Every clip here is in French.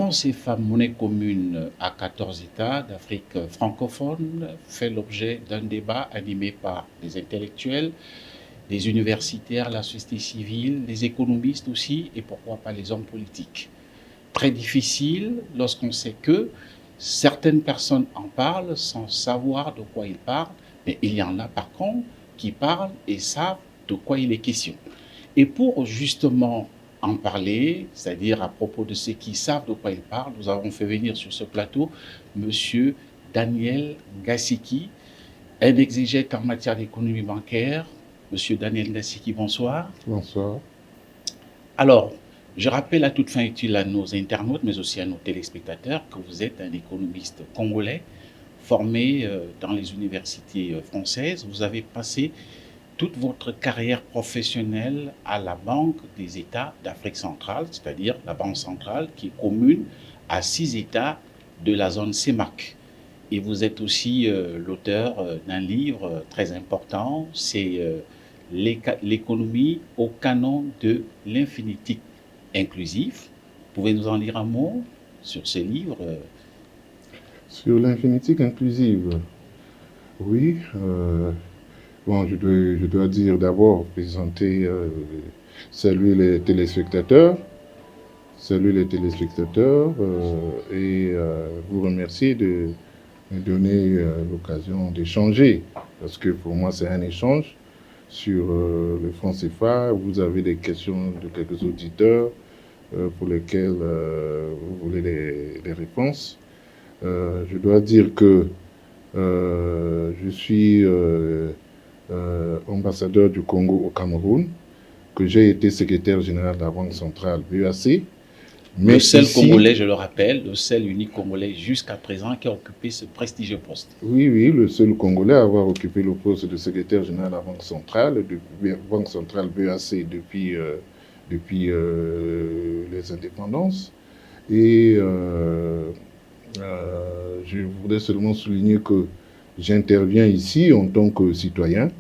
franc CFA, monnaie commune à 14 États d'Afrique francophone, fait l'objet d'un débat animé par des intellectuels, des universitaires, la société civile, les économistes aussi, et pourquoi pas les hommes politiques. Très difficile lorsqu'on sait que certaines personnes en parlent sans savoir de quoi ils parlent, mais il y en a par contre qui parlent et savent de quoi il est question. Et pour justement en parler, c'est-à-dire à propos de ceux qui savent de quoi ils parlent, nous avons fait venir sur ce plateau Monsieur Daniel Ngassiki, un exégète en matière d'économie bancaire. Monsieur Daniel Ngassiki, bonsoir. Bonsoir. Alors, je rappelle à toute fin utile à nos internautes, mais aussi à nos téléspectateurs, que vous êtes un économiste congolais formé dans les universités françaises. Vous avez passé toute votre carrière professionnelle à la Banque des États d'Afrique centrale, c'est-à-dire la Banque centrale qui est commune à 6 États de la zone CEMAC. Et vous êtes aussi l'auteur d'un livre très important, c'est l'économie au canon de l'infinitique inclusif. Vous pouvez nous en dire un mot sur ce livre? Sur l'infinitique inclusive, oui. Bon, je dois dire d'abord, saluer les téléspectateurs, et vous remercier de me donner l'occasion d'échanger, parce que pour moi c'est un échange sur le franc CFA. Vous avez des questions de quelques auditeurs pour lesquels vous voulez des réponses. Je dois dire que je suis ambassadeur du Congo au Cameroun, que j'ai été secrétaire général de la Banque centrale BEAC. Mais le seul Congolais, je le rappelle, le seul unique Congolais jusqu'à présent qui a occupé ce prestigieux poste. Oui, le seul Congolais à avoir occupé le poste de secrétaire général de la Banque centrale BEAC depuis les indépendances. Et je voudrais seulement souligner que j'interviens ici en tant que citoyen,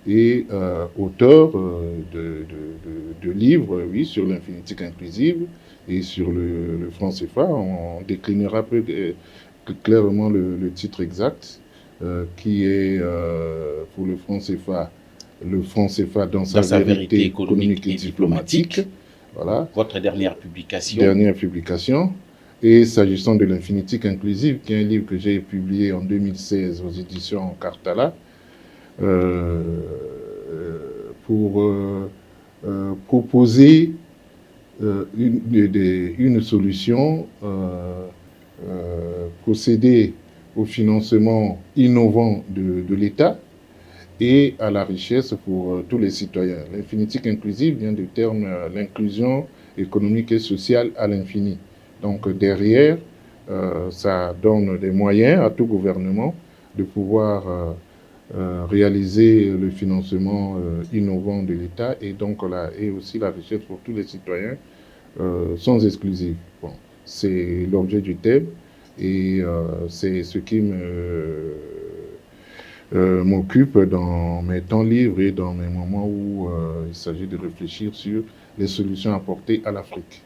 et auteur de livres, oui, sur l'infinitique inclusive et sur le franc CFA. On déclinera plus clairement le titre exact, qui est pour le franc CFA dans sa vérité économique et diplomatique. Voilà. Votre dernière publication. Dernière publication. Et s'agissant de l'infinitique inclusive, qui est un livre que j'ai publié en 2016 aux éditions Cartala, pour proposer une solution, procéder au financement innovant de l'État et à la richesse pour tous les citoyens. L'infinitique inclusive vient du terme l'inclusion économique et sociale à l'infini. Donc derrière, ça donne des moyens à tout gouvernement de pouvoir réaliser le financement innovant de l'État et donc et aussi la richesse pour tous les citoyens sans exclusive. Bon, c'est l'objet du thème et c'est ce qui m'occupe dans mes temps libres et dans mes moments où il s'agit de réfléchir sur les solutions apportées à l'Afrique.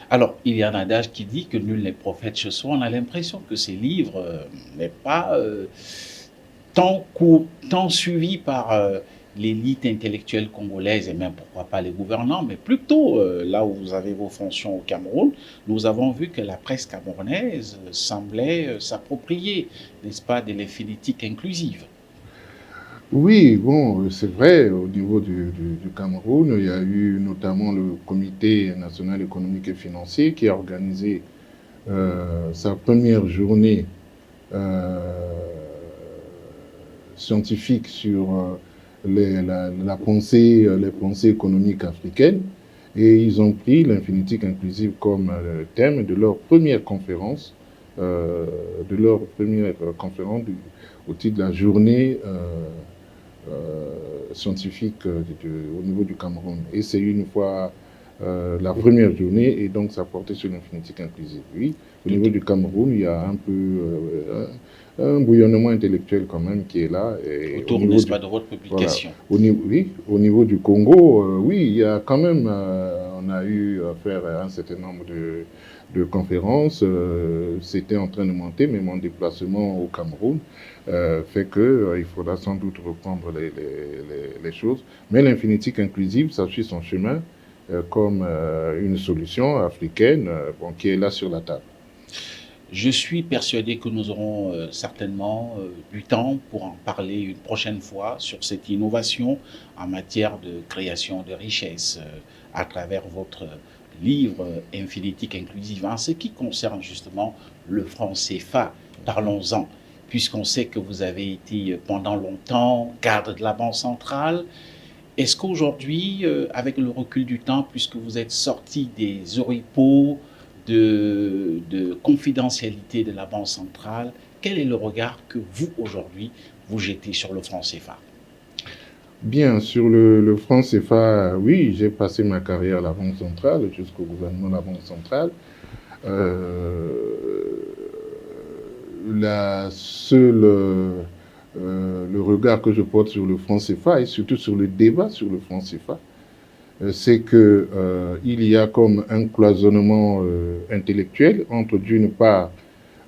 Alors, il y a un adage qui dit que nul n'est prophète chez soi. On a l'impression que ces livres n'est pas tant suivi par l'élite intellectuelle congolaise et même pourquoi pas les gouvernants, mais plutôt là où vous avez vos fonctions au Cameroun, nous avons vu que la presse camerounaise semblait s'approprier, n'est-ce pas, de l'infinitique inclusive. Oui, bon, c'est vrai, au niveau du Cameroun, il y a eu notamment le Comité national économique et financier qui a organisé sa première journée scientifique sur les pensées économiques africaines, et ils ont pris l'infinitique inclusive comme thème de leur première conférence, au titre de la journée scientifique au niveau du Cameroun. Et c'est une fois la première journée, et donc ça portait sur l'informatique inclusive. Oui, au niveau du Cameroun, il y a un peu un bouillonnement intellectuel quand même qui est là. Et autour, n'est-ce pas, de votre publication. Voilà. Oui, au niveau du Congo, oui, il y a quand même, on a eu à faire un certain nombre de conférences. C'était en train de monter, mais mon déplacement au Cameroun fait qu'il faudra sans doute reprendre les choses. Mais l'informatique inclusive, ça suit son chemin comme une solution africaine qui est là sur la table. Je suis persuadé que nous aurons certainement du temps pour en parler une prochaine fois sur cette innovation en matière de création de richesses à travers votre livre Infinitique Inclusive. En ce qui concerne justement le franc CFA, parlons-en, puisqu'on sait que vous avez été pendant longtemps cadre de la Banque centrale. Est-ce qu'aujourd'hui, avec le recul du temps, puisque vous êtes sorti des oripeaux de confidentialité de la Banque centrale, quel est le regard que vous, aujourd'hui, vous jetez sur le franc CFA? Bien, sur le franc CFA, oui, j'ai passé ma carrière à la Banque centrale, jusqu'au gouvernement de la Banque centrale. Le regard que je porte sur le franc CFA, et surtout sur le débat sur le franc CFA, c'est qu'il y a comme un cloisonnement intellectuel entre, d'une part,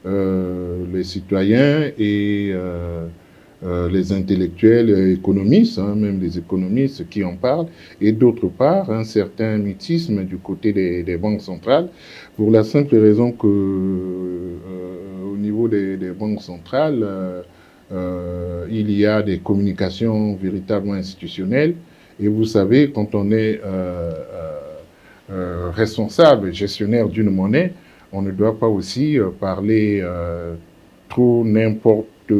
les citoyens et les intellectuels économistes, même les économistes qui en parlent, et d'autre part, un certain mutisme du côté des banques centrales, pour la simple raison que au niveau des banques centrales, il y a des communications véritablement institutionnelles. Et vous savez, quand on est responsable, gestionnaire d'une monnaie, on ne doit pas aussi parler trop n'importe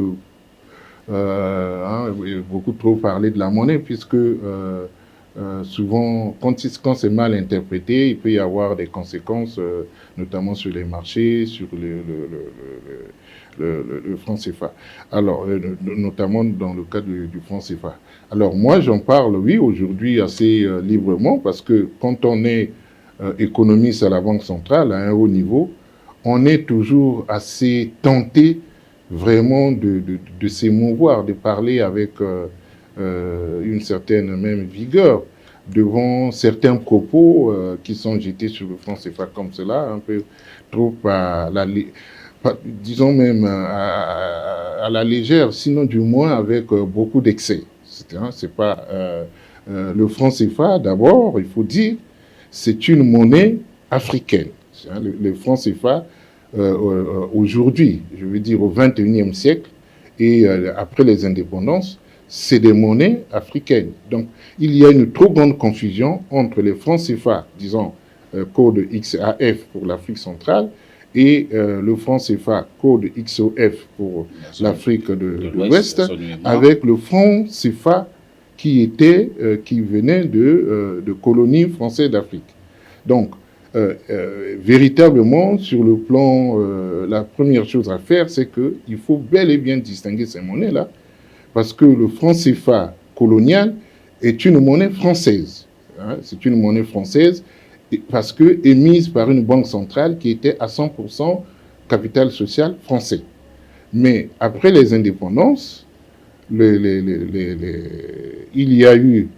beaucoup trop parler de la monnaie, puisque souvent, quand c'est mal interprété, il peut y avoir des conséquences, notamment sur les marchés, sur le franc CFA. Alors, notamment dans le cas du franc CFA. Alors, moi, j'en parle, oui, aujourd'hui assez librement, parce que quand on est économiste à la Banque centrale, à un haut niveau, on est toujours assez tenté vraiment de s'émouvoir, de parler avec une certaine même vigueur devant certains propos qui sont jetés sur le franc CFA comme cela, un peu trop disons même à la légère, sinon du moins avec beaucoup d'excès. C'est pas le franc CFA, d'abord, il faut dire, c'est une monnaie africaine. Le franc CFA, aujourd'hui, je veux dire au XXIe siècle, et après les indépendances, c'est des monnaies africaines. Donc, il y a une trop grande confusion entre les francs CFA, disons, code XAF pour l'Afrique centrale, et le franc CFA, code XOF pour l'Afrique de l'Ouest, avec le franc CFA qui venait de colonies françaises d'Afrique. Donc, véritablement, sur le plan, la première chose à faire, c'est qu'il faut bel et bien distinguer ces monnaies-là, parce que le franc CFA colonial est une monnaie française. C'est une monnaie française parce que émise par une banque centrale qui était à 100% capital social français. Mais après les indépendances, il y a eu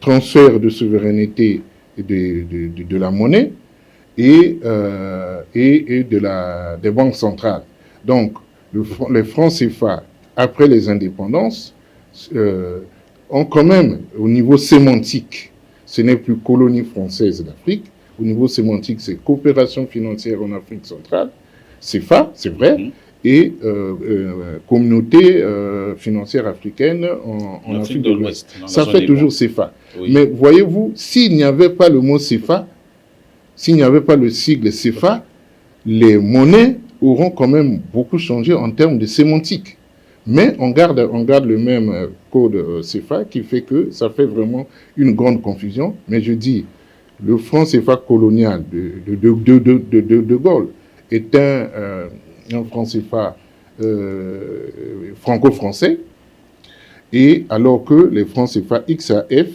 transfert de souveraineté de la monnaie et des banques centrales. Donc, les francs CFA, après les indépendances, ont quand même, au niveau sémantique, ce n'est plus colonie française d'Afrique. Au niveau sémantique, c'est coopération financière en Afrique centrale, CFA, c'est vrai, et communauté financière africaine en Afrique de l'Ouest. Ça fait toujours CFA. Oui. Mais voyez-vous, s'il n'y avait pas le mot CFA, s'il n'y avait pas le sigle CFA, les monnaies auront quand même beaucoup changé en termes de sémantique. Mais on garde le même code CFA qui fait que ça fait vraiment une grande confusion. Mais je dis, le franc CFA colonial de Gaulle est un franc CFA franco-français, alors que les francs CFA XAF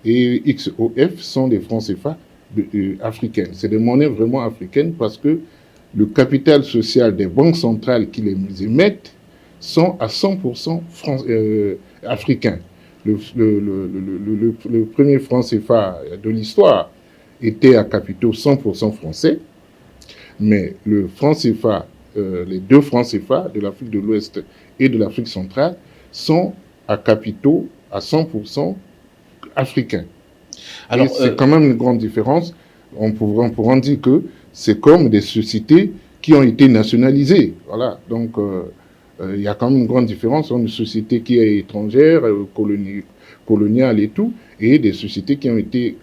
et XOF sont des francs CFA africaines. C'est des monnaies vraiment africaines parce que le capital social des banques centrales qui les émettent sont à 100% africains. Le premier franc CFA de l'histoire était à capitaux 100% français, mais le franc CFA, les deux francs CFA de l'Afrique de l'Ouest et de l'Afrique centrale sont à capitaux à 100% africains. Alors, c'est quand même une grande différence. On pourra dire que c'est comme des sociétés qui ont été nationalisées. Voilà. Donc, il y a quand même une grande différence entre une société qui est étrangère, coloniale et tout, et des sociétés qui ont été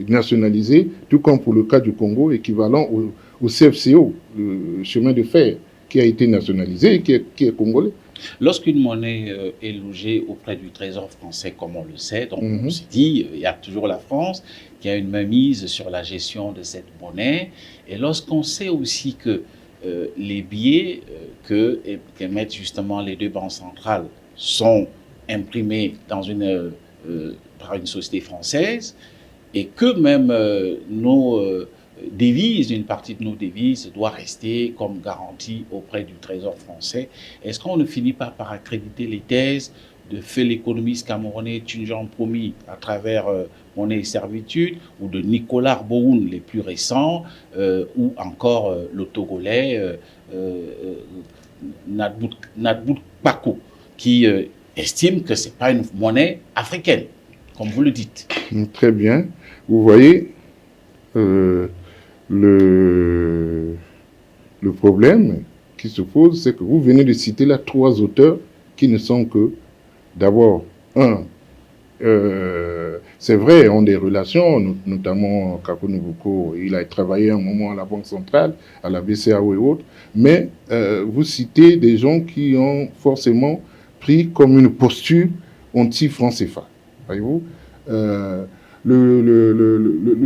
nationalisées, tout comme pour le cas du Congo, équivalent au CFCO, le chemin de fer, qui a été nationalisé et qui est congolais. Lorsqu'une monnaie est logée auprès du Trésor français, comme on le sait, donc on s'est dit, il y a toujours la France qui a une mainmise sur la gestion de cette monnaie. Et lorsqu'on sait aussi que les billets qu'émettent justement les deux banques centrales sont imprimés dans par une société française, et que même nos devises, une partie de nos devises doit rester comme garantie auprès du Trésor français. Est-ce qu'on ne finit pas par accréditer les thèses de fait l'économiste camerounais Tunjan Promi à travers Monnaie et Servitude, ou de Nicolas Arboun, les plus récents, ou encore le Togolais Nadbout Bako, qui estime que ce n'est pas une monnaie africaine, comme vous le dites. Très bien. Vous voyez, le problème qui se pose, c'est que vous venez de citer là 3 auteurs qui ne sont que, d'abord, c'est vrai, ont des relations, notamment Kakou Nvuko, il a travaillé un moment à la Banque centrale, à la BCAO et autres, mais vous citez des gens qui ont forcément pris comme une posture anti-franc CFA. Voyez-vous, le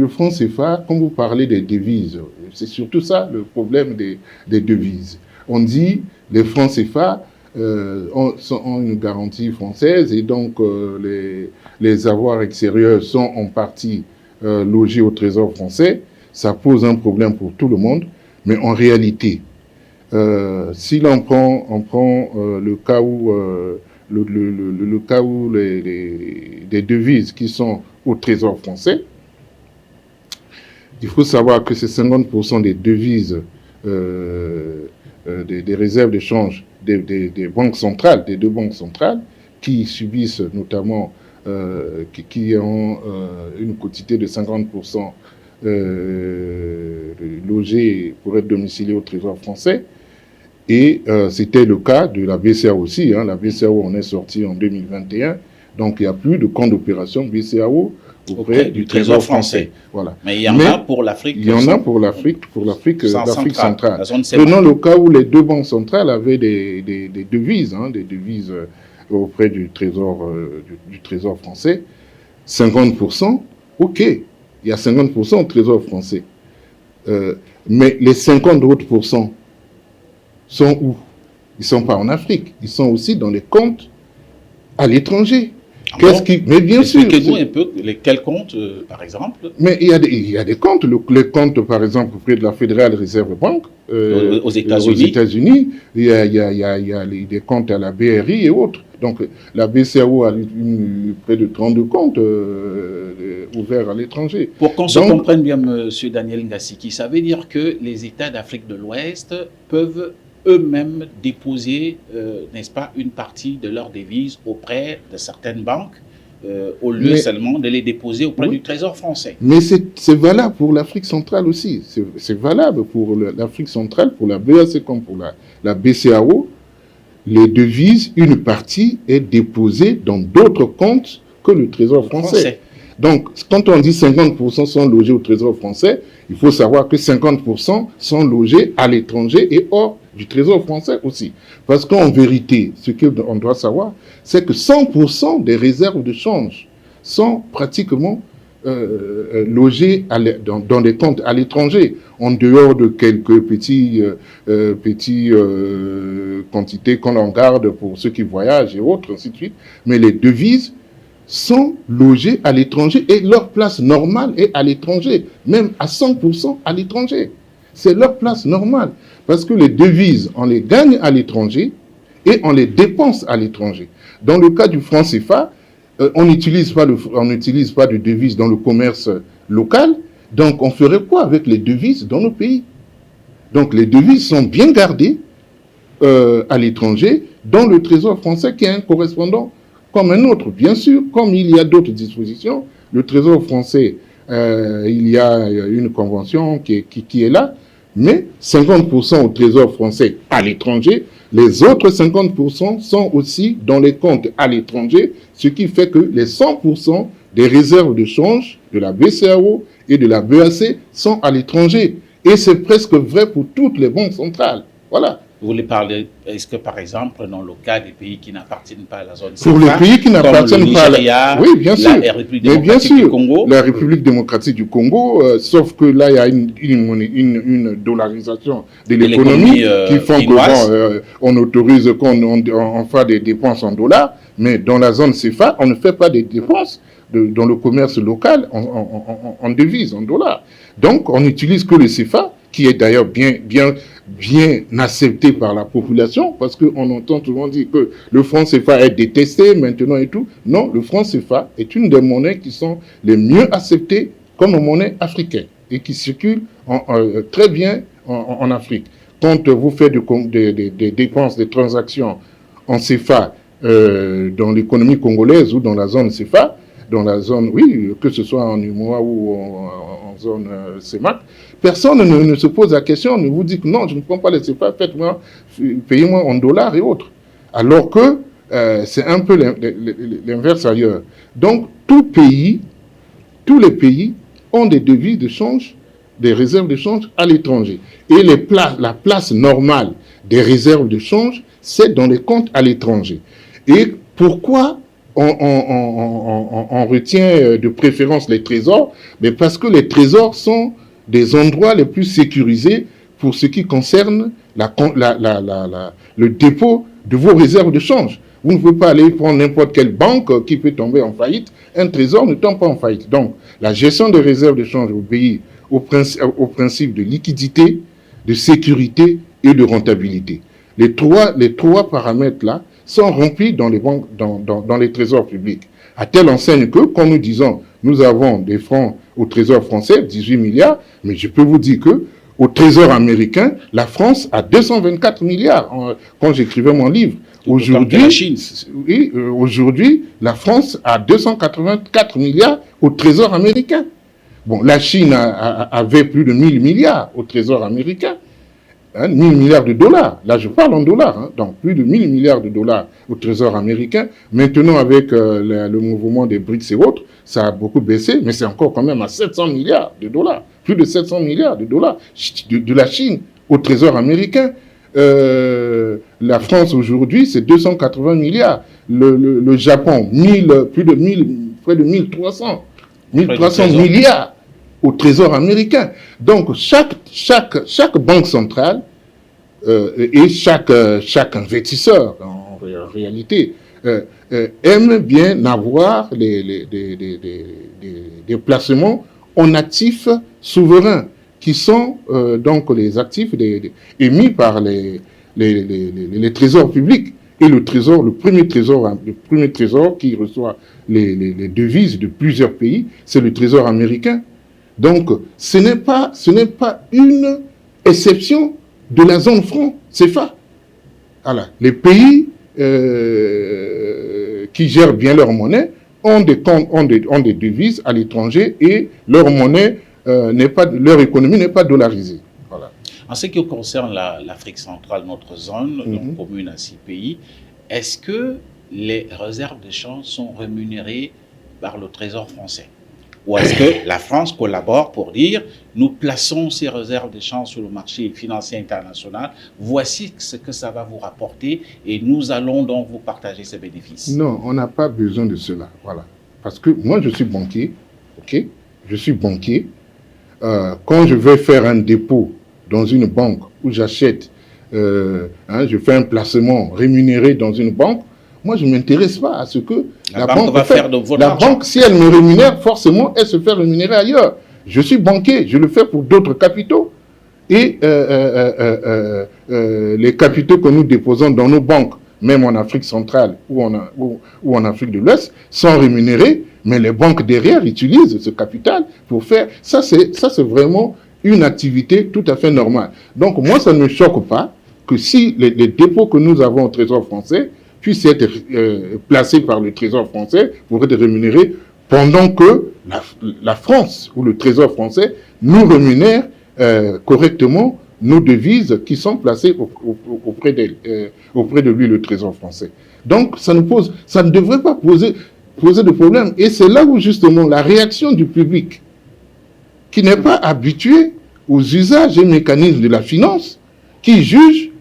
franc CFA, quand vous parlez des devises, c'est surtout ça le problème des devises. On dit les francs CFA ont une garantie française et donc les avoirs extérieurs sont en partie logés au Trésor français. Ça pose un problème pour tout le monde, mais en réalité, si l'on prend le cas où le cas où des devises qui sont au Trésor français, il faut savoir que c'est 50% des devises, des réserves de change des banques centrales, des deux banques centrales, qui subissent notamment, qui ont une quotité de 50% logés pour être domiciliés au Trésor français. Et c'était le cas de la BCAO aussi. La BCAO, on est sorti en 2021. Donc, il n'y a plus de compte d'opération BCAO auprès du Trésor français. Voilà. Mais il y en a pour l'Afrique. Il y en a pour l'Afrique centrale. Prenons le cas où les deux banques centrales avaient des devises, des devises auprès du Trésor français. 50%, ok. Il y a 50% au Trésor français. Mais les 50 autres pourcents sont où? Ils ne sont pas en Afrique. Ils sont aussi dans les comptes à l'étranger. Mais bien sûr. Expliquez-nous un peu quels comptes, par exemple. Mais il y a des comptes. Les comptes, par exemple, auprès de la Fédérale Réserve Banque. Aux États-Unis. Il y a des comptes à la BRI et autres. Donc, la BCAO a près de 32 comptes ouverts à l'étranger. Pour qu'on se comprenne bien, M. Daniel Ngassiki, ça veut dire que les États d'Afrique de l'Ouest peuvent eux-mêmes déposer, n'est-ce pas, une partie de leurs devises auprès de certaines banques, au lieu seulement de les déposer auprès du Trésor français. Mais c'est valable pour l'Afrique centrale aussi. C'est valable pour l'Afrique centrale, pour la BAC comme pour la BCAO. Les devises, une partie est déposée dans d'autres comptes que le Trésor français. Donc, quand on dit 50% sont logés au Trésor français, il faut savoir que 50% sont logés à l'étranger et hors du Trésor français aussi. Parce qu'en vérité, ce qu'on doit savoir, c'est que 100% des réserves de change sont pratiquement logés dans des comptes à l'étranger, en dehors de quelques petites quantités qu'on en garde pour ceux qui voyagent et autres, ainsi de suite. Mais les devises sont logés à l'étranger et leur place normale est à l'étranger, même à 100% à l'étranger. C'est leur place normale. Parce que les devises, on les gagne à l'étranger et on les dépense à l'étranger. Dans le cas du franc CFA, on n'utilise pas de devises dans le commerce local. Donc, on ferait quoi avec les devises dans nos pays? Donc, les devises sont bien gardées à l'étranger dans le Trésor français qui a un correspondant comme un autre. Bien sûr, comme il y a d'autres dispositions, le Trésor français, il y a une convention qui est là, mais 50% au Trésor français à l'étranger, les autres 50% sont aussi dans les comptes à l'étranger, ce qui fait que les 100% des réserves de change de la BCEAO et de la BEAC sont à l'étranger. Et c'est presque vrai pour toutes les banques centrales. Voilà. Vous voulez parler, est-ce que par exemple, dans le cas des pays qui n'appartiennent pas à la zone CFA, pour les pays qui n'appartiennent pas à la... Oui, bien sûr. La République démocratique du Congo. La République démocratique du Congo, sauf que là, il y a une dollarisation de l'économie qui font que on autorise qu'on fasse des dépenses en dollars, mais dans la zone CFA, on ne fait pas des dépenses dans le commerce local en devises, en dollars. Donc, on n'utilise que le CFA, qui est d'ailleurs bien accepté par la population, parce qu'on entend souvent dire que le franc CFA est détesté maintenant et tout. Non, le franc CFA est une des monnaies qui sont les mieux acceptées comme monnaie africaine et qui circule très bien en Afrique. Quand vous faites des dépenses, des transactions en CFA dans l'économie congolaise ou dans la zone CFA, dans la zone, oui, que ce soit en UMOA ou en zone CEMAC, personne ne se pose la question, ne vous dit que non, je ne prends pas les CFA, payez-moi en dollars et autres. Alors que c'est un peu l'inverse ailleurs. Donc, tous les pays ont des devises de change, des réserves de change à l'étranger. Et la place normale des réserves de change, c'est dans les comptes à l'étranger. Et pourquoi on retient de préférence les trésors? Mais parce que les trésors sont des endroits les plus sécurisés pour ce qui concerne le dépôt de vos réserves de change. Vous ne pouvez pas aller prendre n'importe quelle banque qui peut tomber en faillite. Un trésor ne tombe pas en faillite. Donc, la gestion des réserves de change obéit au principe de liquidité, de sécurité et de rentabilité. Les trois paramètres-là sont remplis dans les banques, dans les trésors publics. À telle enseigne que, quand nous disons, nous avons des francs au trésor français, 18 milliards, mais je peux vous dire que au trésor américain, la France a 224 milliards. Quand j'écrivais mon livre, aujourd'hui, la France a 284 milliards au trésor américain. Bon, la Chine avait plus de 1000 milliards au trésor américain. 1000 milliards de dollars, là je parle en dollars, donc plus de 1000 milliards de dollars au trésor américain. Maintenant avec le mouvement des BRICS et autres, ça a beaucoup baissé, mais c'est encore quand même à 700 milliards de dollars, plus de 700 milliards de dollars de la Chine au trésor américain. La France aujourd'hui c'est 280 milliards, le Japon près de 1300 milliards au trésor américain. Donc, chaque banque centrale et chaque investisseur, en réalité, aime bien avoir des placements en actifs souverains, qui sont donc les actifs émis par les trésors publics. Et le premier trésor qui reçoit les devises de plusieurs pays, c'est le trésor américain. Donc, ce n'est pas une exception de la zone franc CFA. Voilà. Les pays qui gèrent bien leur monnaie ont des devises à l'étranger et leur monnaie leur économie n'est pas dollarisée. Voilà. En ce qui concerne l'Afrique centrale, notre zone, donc commune à 6 pays, est-ce que les réserves de change sont rémunérées par le Trésor français? Ou est-ce que la France collabore pour dire nous plaçons ces réserves de change sur le marché financier international, voici ce que ça va vous rapporter et nous allons donc vous partager ces bénéfices? Non, on n'a pas besoin de cela. Voilà. Parce que moi, je suis banquier. Ok, je suis banquier. Quand je vais faire un dépôt dans une banque où j'achète, je fais un placement rémunéré dans une banque, Moi, je ne m'intéresse pas à ce que la banque va faire de votre argent. argent. Banque, si elle me rémunère, forcément, elle se fait rémunérer ailleurs. Je suis banquier, je le fais pour d'autres capitaux. Et les capitaux que nous déposons dans nos banques, même en Afrique centrale ou en Afrique de l'Ouest, sont rémunérés, mais les banques derrière utilisent ce capital pour faire... Ça, c'est vraiment une activité tout à fait normale. Donc, moi, ça ne me choque pas que si les dépôts que nous avons au Trésor français puissent être placés par le Trésor français pour être rémunérés pendant que la France ou le Trésor français nous rémunère correctement nos devises qui sont placées auprès de lui, le Trésor français. Donc, ça ne devrait pas poser de problème. Et c'est là où, justement, la réaction du public, qui n'est pas habitué aux usages et mécanismes de la finance, qui juge,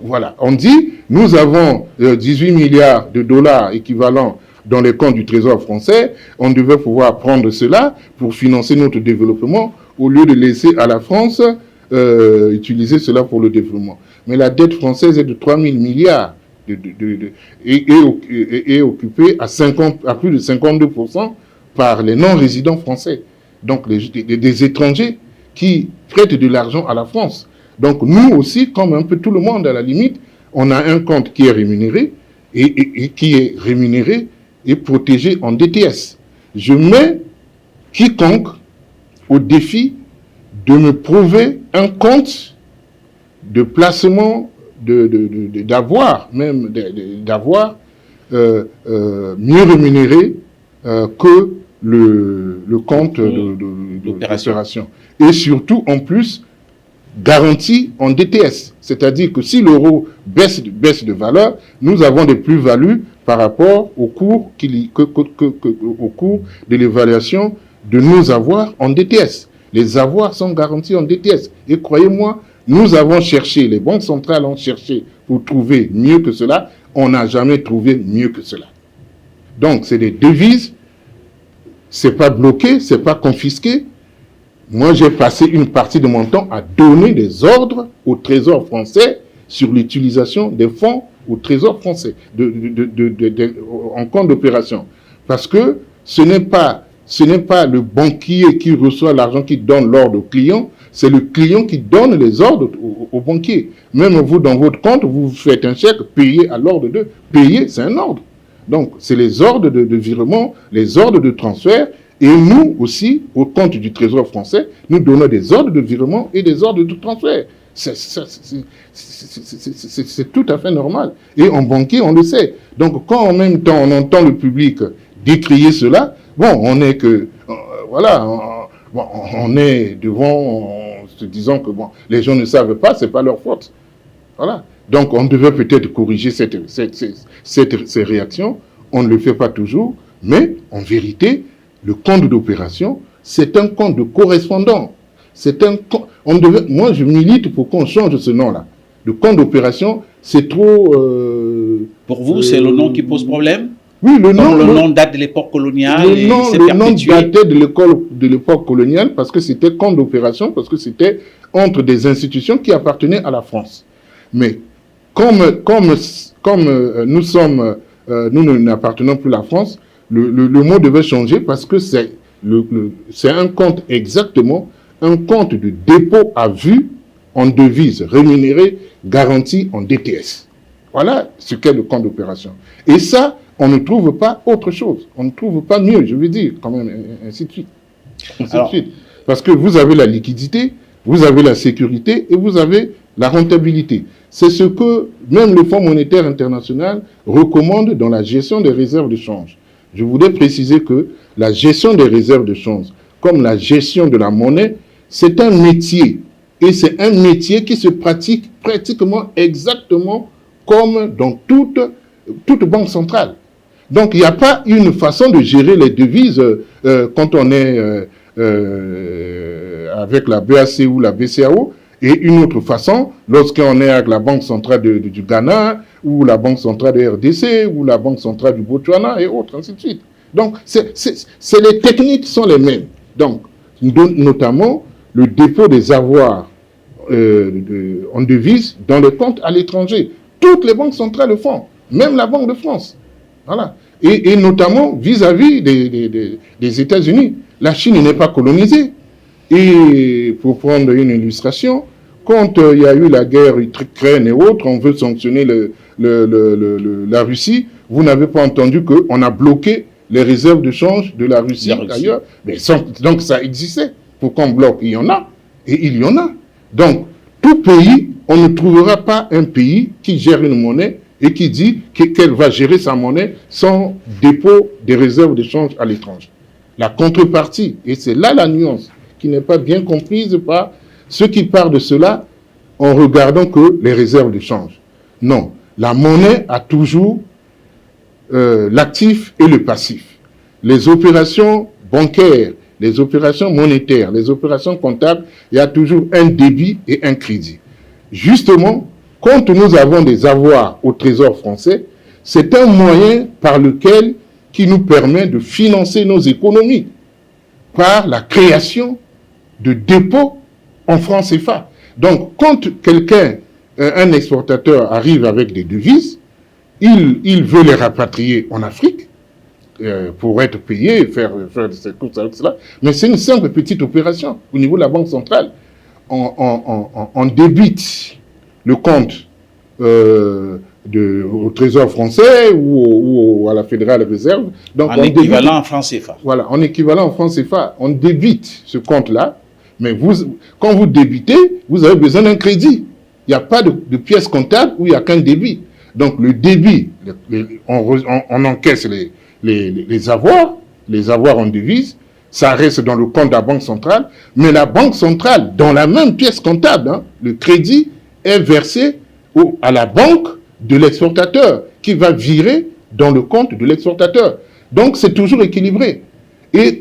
voilà, on dit, nous avons 18 milliards de dollars équivalents dans les comptes du Trésor français, on devait pouvoir prendre cela pour financer notre développement, au lieu de laisser à la France utiliser cela pour le développement. Mais la dette française est de 3 000 milliards et occupée à plus de 52% par les non-résidents français. Donc des étrangers qui prêtent de l'argent à la France. Donc nous aussi, comme un peu tout le monde à la limite, on a un compte qui est rémunéré et qui est rémunéré et protégé en DTS. Je mets quiconque au défi de me prouver un compte de placement d'avoir, même d'avoir mieux rémunéré que le compte d'opération. Et surtout, en plus, garanti en DTS. C'est-à-dire que si l'euro baisse de valeur, nous avons des plus-values par rapport au cours de l'évaluation de nos avoirs en DTS. Les avoirs sont garantis en DTS. Et croyez-moi, nous avons cherché, les banques centrales ont cherché pour trouver mieux que cela. On n'a jamais trouvé mieux que cela. Donc, c'est des devises. C'est pas bloqué, c'est pas confisqué. Moi, j'ai passé une partie de mon temps à donner des ordres au Trésor français sur l'utilisation des fonds au Trésor français en compte d'opération. Parce que ce n'est pas le banquier qui reçoit l'argent, qui donne l'ordre au client, c'est le client qui donne les ordres au banquier. Même vous, dans votre compte, vous faites un chèque, payez à l'ordre de... Payer, c'est un ordre. Donc, c'est les ordres de virement, les ordres de transfert. Et nous aussi, au compte du Trésor français, nous donnons des ordres de virement et des ordres de transfert. C'est tout à fait normal. Et en banquier, on le sait. Donc, quand en même temps, on entend le public décrier cela, bon, on est que... on est devant, en se disant que bon, les gens ne savent pas, c'est pas leur faute. Voilà. Donc, on devait peut-être corriger ces réactions. On ne le fait pas toujours, mais en vérité, le compte d'opération, c'est un compte de correspondant. Moi, je milite pour qu'on change ce nom-là. Le compte d'opération, c'est trop... Pour vous, c'est le nom qui pose problème? Oui, le nom date de l'époque coloniale. Le nom datait de l'époque coloniale parce que c'était compte d'opération, parce que c'était entre des institutions qui appartenaient à la France. Mais comme nous n'appartenons plus à la France, le mot devait changer parce que c'est un compte exactement, un compte de dépôt à vue en devise, rémunéré, garanti en DTS. Voilà ce qu'est le compte d'opération. Et ça, on ne trouve pas autre chose. On ne trouve pas mieux, je veux dire, quand même, ainsi de suite. Parce que vous avez la liquidité, vous avez la sécurité et vous avez la rentabilité. C'est ce que même le Fonds monétaire international recommande dans la gestion des réserves de change. Je voudrais préciser que la gestion des réserves de change, comme la gestion de la monnaie, c'est un métier. Et c'est un métier qui se pratique pratiquement exactement comme dans toute banque centrale. Donc, il n'y a pas une façon de gérer les devises quand on est avec la BAC ou la BCAO, et une autre façon lorsqu'on est avec la Banque centrale du Ghana, ou la Banque centrale de RDC, ou la Banque centrale du Botswana, et autres, ainsi de suite. Donc, les techniques sont les mêmes. Donc, notamment le dépôt des avoirs en devises dans les comptes à l'étranger. Toutes les banques centrales le font. même la Banque de France. Voilà. Et notamment vis-à-vis des États-Unis. La Chine n'est pas colonisée. Et pour prendre une illustration, quand il y a eu la guerre Ukraine et autres, on veut sanctionner la Russie, vous n'avez pas entendu qu'on a bloqué les réserves de change de la Russie d'ailleurs. Donc ça existait. Pour qu'on bloque, il y en a. Et il y en a. Donc, tout pays, on ne trouvera pas un pays qui gère une monnaie et qui dit qu'elle va gérer sa monnaie sans dépôt des réserves de change à l'étranger. La contrepartie, et c'est là la nuance, qui n'est pas bien comprise par ceux qui parlent de cela en regardant que les réserves de change. Non, la monnaie a toujours l'actif et le passif. Les opérations bancaires, les opérations monétaires, les opérations comptables, il y a toujours un débit et un crédit. Justement, quand nous avons des avoirs au Trésor français, c'est un moyen par lequel qui nous permet de financer nos économies par la création de dépôts en francs CFA. Donc, quand quelqu'un, un exportateur arrive avec des devises, il veut les rapatrier en Afrique pour être payé, faire des courses avec cela, mais c'est une simple petite opération au niveau de la Banque centrale. On débite le compte au Trésor français ou à la Fédérale Réserve. Donc, en équivalent en francs CFA. Voilà, en équivalent en francs CFA. On débite ce compte-là, mais quand vous débitez, vous avez besoin d'un crédit. Il n'y a pas de pièce comptable où il n'y a qu'un débit. Donc le débit, on encaisse les avoirs en devises, ça reste dans le compte de la Banque centrale, mais la Banque centrale, dans la même pièce comptable, le crédit est versé à la banque de l'exportateur, qui va virer dans le compte de l'exportateur. Donc c'est toujours équilibré. Et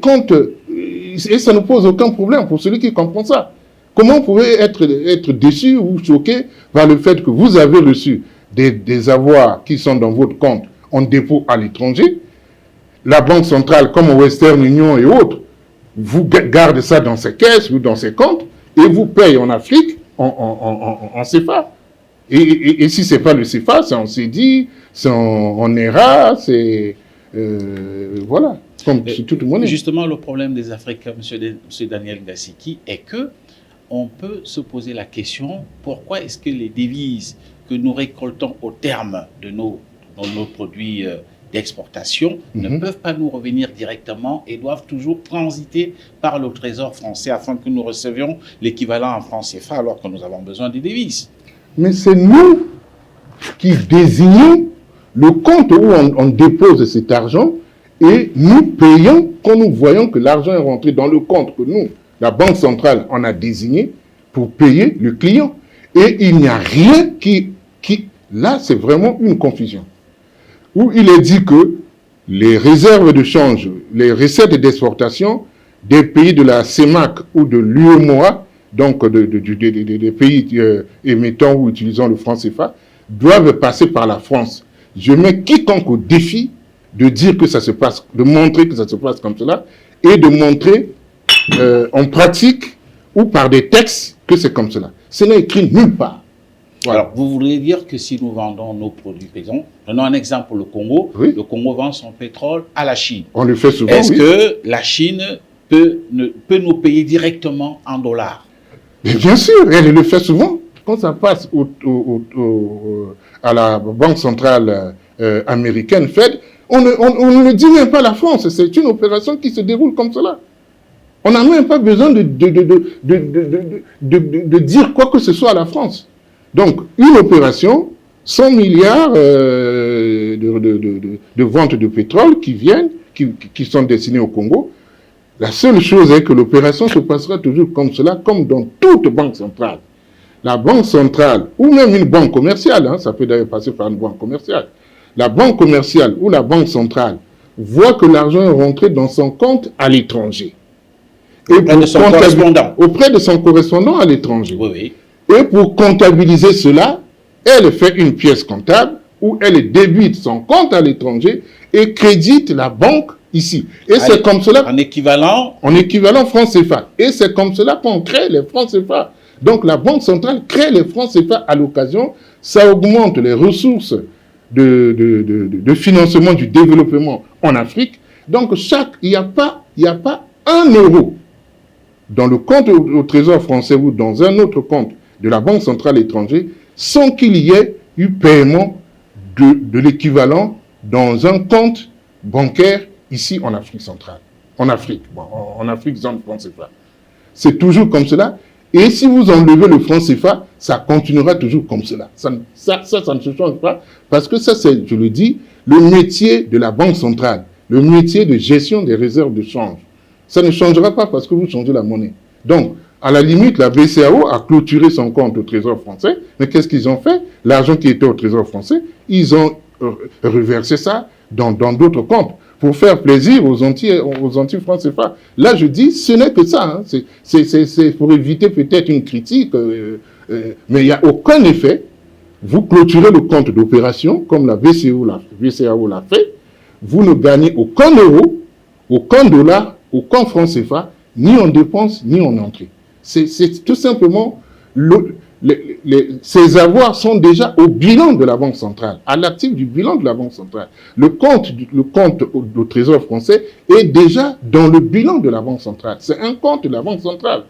ça ne pose aucun problème pour celui qui comprend ça. Comment vous pouvez être déçu ou choqué par le fait que vous avez reçu des avoirs qui sont dans votre compte en dépôt à l'étranger? La Banque centrale, comme Western Union et autres, vous gardez ça dans ses caisses ou dans ses comptes et vous payez en Afrique en CFA. Et si ce n'est pas le CFA, c'est en CEDI, c'est en ERA, c'est... voilà, comme toute monnaie. Justement, le problème des Africains, M. Daniel Ngassiki, est que on peut se poser la question, pourquoi est-ce que les devises que nous récoltons au terme de nos produits d'exportation ne peuvent pas nous revenir directement et doivent toujours transiter par le Trésor français afin que nous recevions l'équivalent en francs CFA alors que nous avons besoin des devises? Mais c'est nous qui désignons le compte où on dépose cet argent et nous payons quand nous voyons que l'argent est rentré dans le compte que nous, la Banque centrale, en a désigné pour payer le client. Et il n'y a rien qui... Là, c'est vraiment une confusion. Où il est dit que les réserves de change, les recettes d'exportation des pays de la CEMAC ou de l'UEMOA, donc des pays émettant ou utilisant le franc CFA, doivent passer par la France. Je mets quiconque au défi de dire que ça se passe, de montrer que ça se passe comme cela, et de montrer en pratique ou par des textes que c'est comme cela. Ce n'est écrit nulle part. Voilà. Alors, vous voulez dire que si nous vendons nos produits, prenons un exemple pour le Congo, oui. Le Congo vend son pétrole à la Chine. On le fait souvent, Est-ce que la Chine peut nous payer directement en dollars? Mais bien sûr, elle le fait souvent. Quand ça passe à la Banque centrale américaine, Fed, on ne dit même pas la France. C'est une opération qui se déroule comme cela. On n'a même pas besoin de dire quoi que ce soit à la France. Donc, une opération, 100 milliards de ventes de pétrole qui viennent, qui sont destinées au Congo. La seule chose est que l'opération se passera toujours comme cela, comme dans toute banque centrale. La banque centrale, ou même une banque commerciale, ça peut d'ailleurs passer par une banque commerciale, la banque commerciale ou la banque centrale voit que l'argent est rentré dans son compte à l'étranger. Auprès de son correspondant. Auprès de son correspondant à l'étranger. Oui, oui. Et pour comptabiliser cela, elle fait une pièce comptable où elle débite son compte à l'étranger et crédite la banque ici. Et c'est comme cela... En équivalent? En équivalent francs CFA. Et c'est comme cela qu'on crée les francs CFA. Donc la Banque centrale crée les francs CFA à l'occasion. Ça augmente les ressources de financement du développement en Afrique. Donc, il n'y a pas un euro dans le compte au Trésor français ou dans un autre compte de la Banque centrale étrangère sans qu'il y ait eu paiement de l'équivalent dans un compte bancaire ici en Afrique centrale. En Afrique, en Afrique, zone franc CFA. C'est toujours comme cela. Et si vous enlevez le franc CFA, ça continuera toujours comme cela. Ça ne se change pas. Parce que ça, c'est, je le dis, le métier de la Banque centrale, le métier de gestion des réserves de change. Ça ne changera pas parce que vous changez la monnaie. Donc, à la limite, la BCEAO a clôturé son compte au Trésor français. Mais qu'est-ce qu'ils ont fait? L'argent qui était au Trésor français, ils ont reversé ça dans d'autres comptes pour faire plaisir aux anti-francs CFA. Là, je dis, ce n'est que ça. Hein. C'est pour éviter peut-être une critique, mais il n'y a aucun effet. Vous clôturez le compte d'opération, comme la BCEAO l'a fait. Vous ne gagnez aucun euro, aucun dollar, aucun franc CFA, ni en dépenses, ni en entrée. C'est tout simplement... ces avoirs sont déjà au bilan de la Banque centrale, à l'actif du bilan de la Banque centrale. Le compte au Trésor français est déjà dans le bilan de la Banque centrale. C'est un compte de la Banque centrale.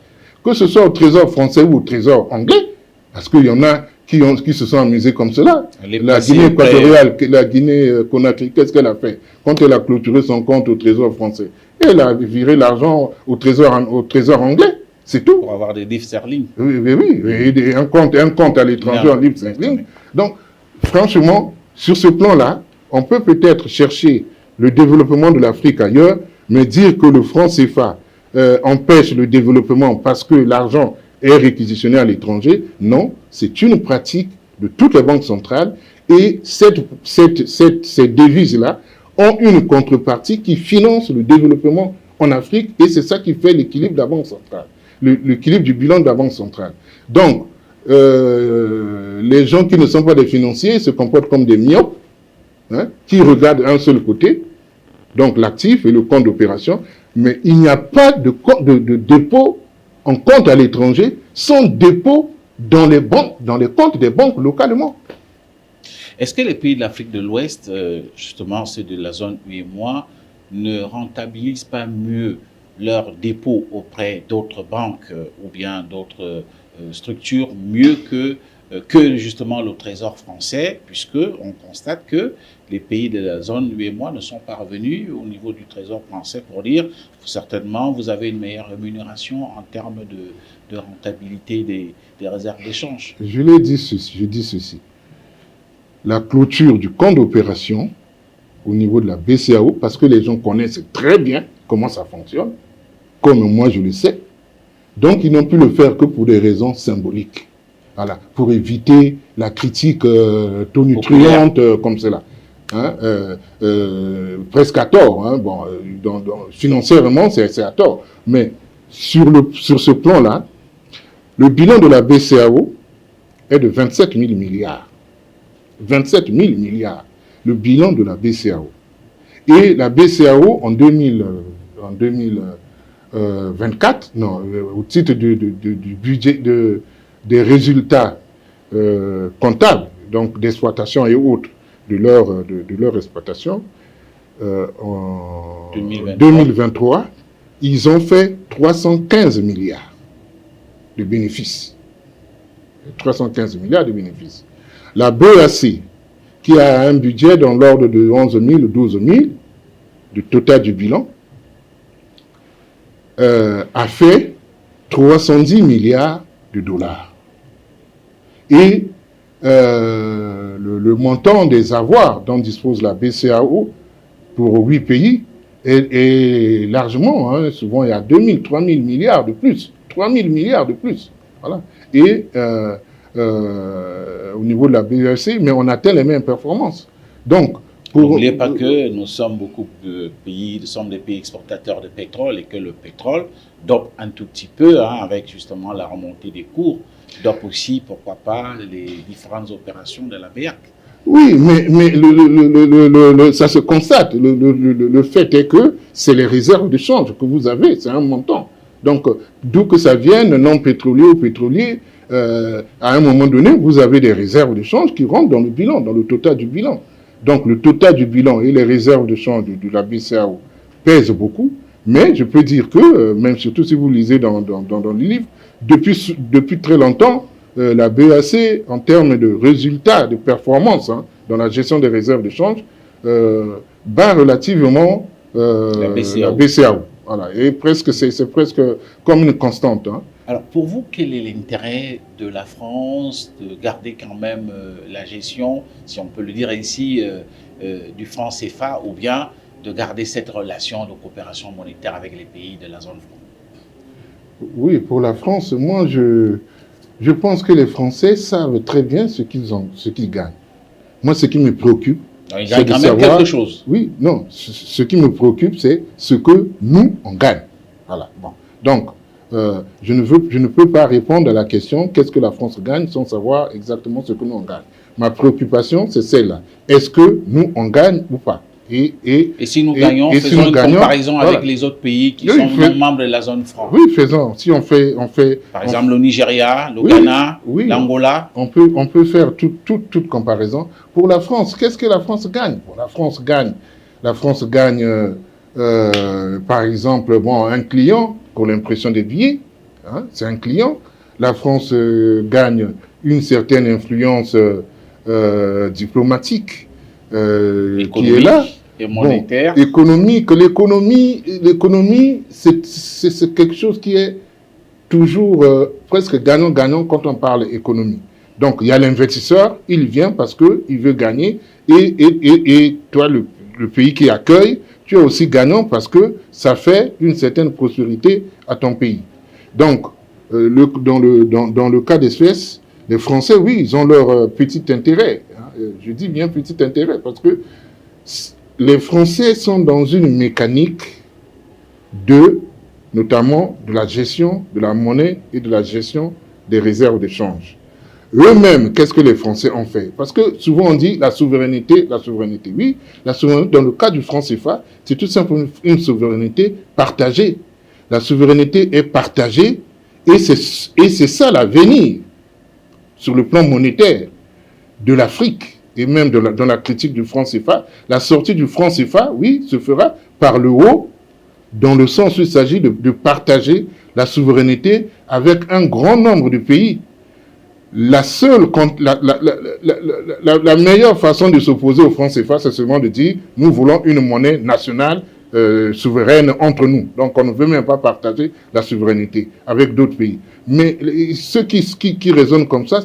Que ce soit au Trésor français ou au Trésor anglais, parce qu'il y en a qui se sont amusés comme cela. La Guinée équatoriale, la Guinée-Conakry, qu'est-ce qu'elle a fait quand elle a clôturé son compte au Trésor français? Elle a viré l'argent au Trésor anglais. C'est tout. Pour avoir des livres sterling. Oui. Et un compte à l'étranger en livres sterling. Donc, franchement, sur ce plan-là, on peut peut-être chercher le développement de l'Afrique ailleurs, mais dire que le franc CFA empêche le développement parce que l'argent est réquisitionné à l'étranger, non, c'est une pratique de toutes les banques centrales et ces devises-là ont une contrepartie qui finance le développement en Afrique et c'est ça qui fait l'équilibre de la Banque centrale. L'équilibre du bilan de la Banque centrale. Donc, les gens qui ne sont pas des financiers se comportent comme des myopes, hein, qui regardent un seul côté, donc l'actif et le compte d'opération, mais il n'y a pas de dépôt en compte à l'étranger sans dépôt dans les comptes des banques localement. Est-ce que les pays de l'Afrique de l'Ouest, justement ceux de la zone UEMOA, ne rentabilisent pas mieux leurs dépôts auprès d'autres banques ou bien d'autres structures mieux que justement le Trésor français, puisque on constate que les pays de la zone UEMOA ne sont pas revenus au niveau du Trésor français pour dire certainement vous avez une meilleure rémunération en termes de rentabilité des réserves d'échange. Je dis ceci. La clôture du compte d'opération au niveau de la BCEAO, parce que les gens connaissent très bien comment ça fonctionne, comme moi je le sais. Donc ils n'ont pu le faire que pour des raisons symboliques. Voilà, pour éviter la critique tonitruante comme cela. Hein, presque à tort. Hein, bon, financièrement, c'est à tort. Mais sur ce plan-là, le bilan de la BCEAO est de 27 000 milliards. 27 000 milliards. Le bilan de la BCEAO. Et la BCEAO, en 2024, au titre du budget des résultats comptables, donc d'exploitation et autres de leur exploitation, en 2023, ils ont fait 315 milliards de bénéfices. 315 milliards de bénéfices. La BEAC, qui a un budget dans l'ordre de 11 000 ou 12 000, du total du bilan, a fait 310 milliards de dollars. Et le montant des avoirs dont dispose la BCEAO pour 8 pays est largement, hein, souvent il y a 2 000, 3 000 milliards de plus. 3 000 milliards de plus. Voilà. Et au niveau de la BEAC, mais on atteint les mêmes performances. Donc, n'oubliez pas que nous sommes nous sommes des pays exportateurs de pétrole et que le pétrole dope un tout petit peu, hein, avec justement la remontée des cours, dope aussi, pourquoi pas, les différentes opérations de la BEAC. Oui, mais ça se constate. Le fait est que c'est les réserves de change que vous avez, c'est un montant. Donc, d'où que ça vienne, non pétrolier ou pétrolier, à un moment donné, vous avez des réserves de change qui rentrent dans le bilan, dans le total du bilan. Donc, le total du bilan et les réserves de change de la BCEAO pèsent beaucoup, mais je peux dire que, même surtout si vous lisez dans le livre, depuis très longtemps, la BAC, en termes de résultats, de performance, dans la gestion des réserves de change, bat relativement la BCEAO. Voilà. Et c'est presque comme une constante. Alors, pour vous, quel est l'intérêt de la France de garder quand même la gestion, si on peut le dire ainsi, du franc CFA, ou bien de garder cette relation de coopération monétaire avec les pays de la zone franc? Oui, pour la France, moi, je pense que les Français savent très bien ce qu'ils gagnent. Moi, ce qui me préoccupe, ils gagnent quand même quelque chose. Oui, non, ce qui me préoccupe, c'est ce que nous, on gagne. Voilà. Bon. Donc, je ne peux pas répondre à la question qu'est-ce que la France gagne sans savoir exactement ce que nous on gagne. Ma préoccupation, c'est celle-là. Est-ce que nous on gagne ou pas? Et si nous gagnons, faisons une comparaison avec les autres pays qui sont membres de la zone franc. Oui, faisons. Si on fait par exemple, le Nigeria, le Ghana, l'Angola. On peut faire toute comparaison. Pour la France, qu'est-ce que la France gagne? La France gagne, par exemple, un client pour l'impression des billets. C'est un client. La France gagne une certaine influence diplomatique qui est là. Et monétaire. L'économie, c'est quelque chose qui est toujours presque gagnant-gagnant quand on parle économie. Donc, il y a l'investisseur, il vient parce qu'il veut gagner, et toi, le pays qui accueille, tu es aussi gagnant parce que ça fait une certaine prospérité à ton pays. Donc, dans le cas d'espèce, les Français, oui, ils ont leur petit intérêt. Je dis bien petit intérêt parce que les Français sont dans une mécanique notamment de la gestion de la monnaie et de la gestion des réserves de change. Eux-mêmes, qu'est-ce que les Français ont fait? Parce que souvent on dit la souveraineté. Oui, la souveraineté, dans le cas du franc CFA, c'est tout simplement une souveraineté partagée. La souveraineté est partagée et c'est ça l'avenir sur le plan monétaire de l'Afrique et même dans la critique du franc CFA. La sortie du franc CFA, oui, se fera par le haut, dans le sens où il s'agit de partager la souveraineté avec un grand nombre de pays. La meilleure façon de s'opposer au franc CFA, c'est seulement de dire nous voulons une monnaie nationale souveraine entre nous. Donc on ne veut même pas partager la souveraineté avec d'autres pays. Mais ceux qui raisonnent comme ça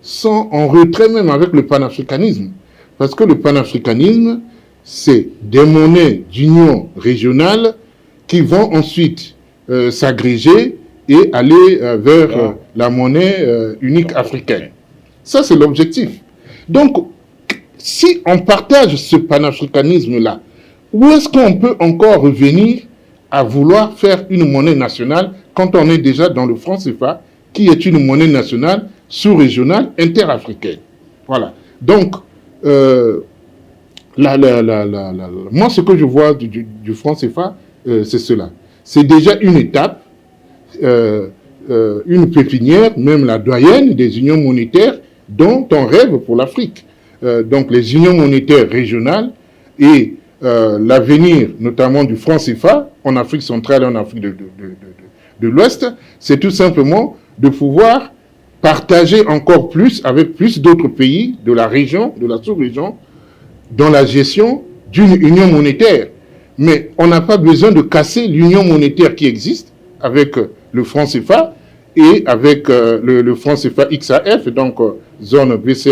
sont en retrait même avec le panafricanisme. Parce que le panafricanisme, c'est des monnaies d'union régionale qui vont ensuite s'agréger et aller vers la monnaie unique africaine. Ça, c'est l'objectif. Donc, si on partage ce panafricanisme-là, où est-ce qu'on peut encore revenir à vouloir faire une monnaie nationale quand on est déjà dans le franc CFA, qui est une monnaie nationale sous-régionale interafricaine? Voilà. Donc, moi, ce que je vois du franc CFA, c'est cela. C'est déjà une étape, une pépinière, même la doyenne des unions monétaires dont on rêve pour l'Afrique. Donc, les unions monétaires régionales et l'avenir, notamment du franc CFA, en Afrique centrale et en Afrique de l'Ouest, c'est tout simplement de pouvoir partager encore plus avec plus d'autres pays de la région, de la sous-région, dans la gestion d'une union monétaire. Mais on n'a pas besoin de casser l'union monétaire qui existe avec le franc CFA et avec le franc CFA XAF, donc zone BEAC,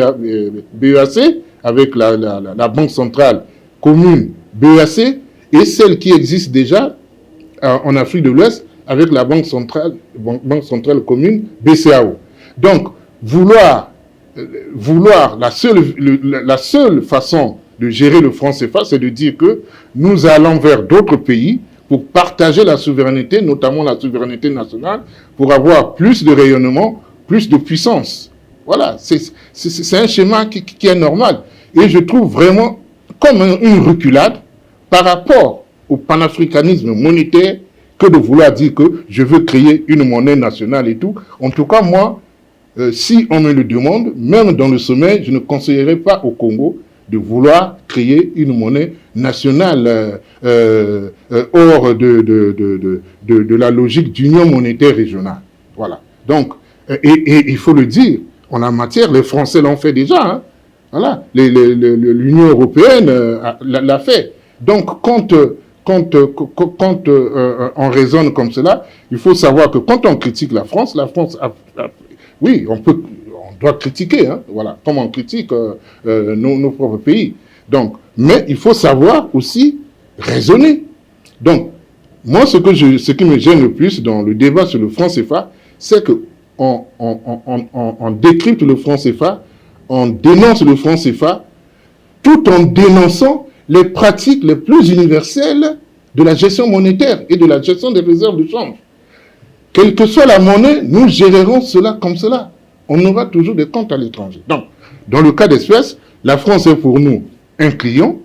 avec la Banque centrale commune BEAC, et celle qui existe déjà en Afrique de l'Ouest avec la Banque centrale commune BCEAO. Donc, vouloir la seule façon de gérer le franc CFA, c'est de dire que nous allons vers d'autres pays pour partager la souveraineté, notamment la souveraineté nationale, pour avoir plus de rayonnement, plus de puissance. Voilà, c'est un schéma qui est normal. Et je trouve vraiment comme une reculade par rapport au panafricanisme monétaire que de vouloir dire que je veux créer une monnaie nationale et tout. En tout cas, moi, si on me le demande, même dans le sommet, je ne conseillerais pas au Congo de vouloir créer une monnaie nationale hors de la logique d'union monétaire régionale. Voilà. Donc, et il faut le dire, en la matière, les Français l'ont fait déjà. Hein. Voilà. L'Union européenne l'a fait. Donc, quand on raisonne comme cela, il faut savoir que quand on critique la France oui, on doit critiquer, hein, voilà, comme on critique nos propres pays. Donc, mais il faut savoir aussi raisonner. Donc, moi, ce qui me gêne le plus dans le débat sur le franc CFA, c'est qu'on décrypte le franc CFA, on dénonce le franc CFA, tout en dénonçant les pratiques les plus universelles de la gestion monétaire et de la gestion des réserves de change. Quelle que soit la monnaie, nous gérerons cela comme cela. On aura toujours des comptes à l'étranger. Donc, dans le cas d'espèce, la France est pour nous un client.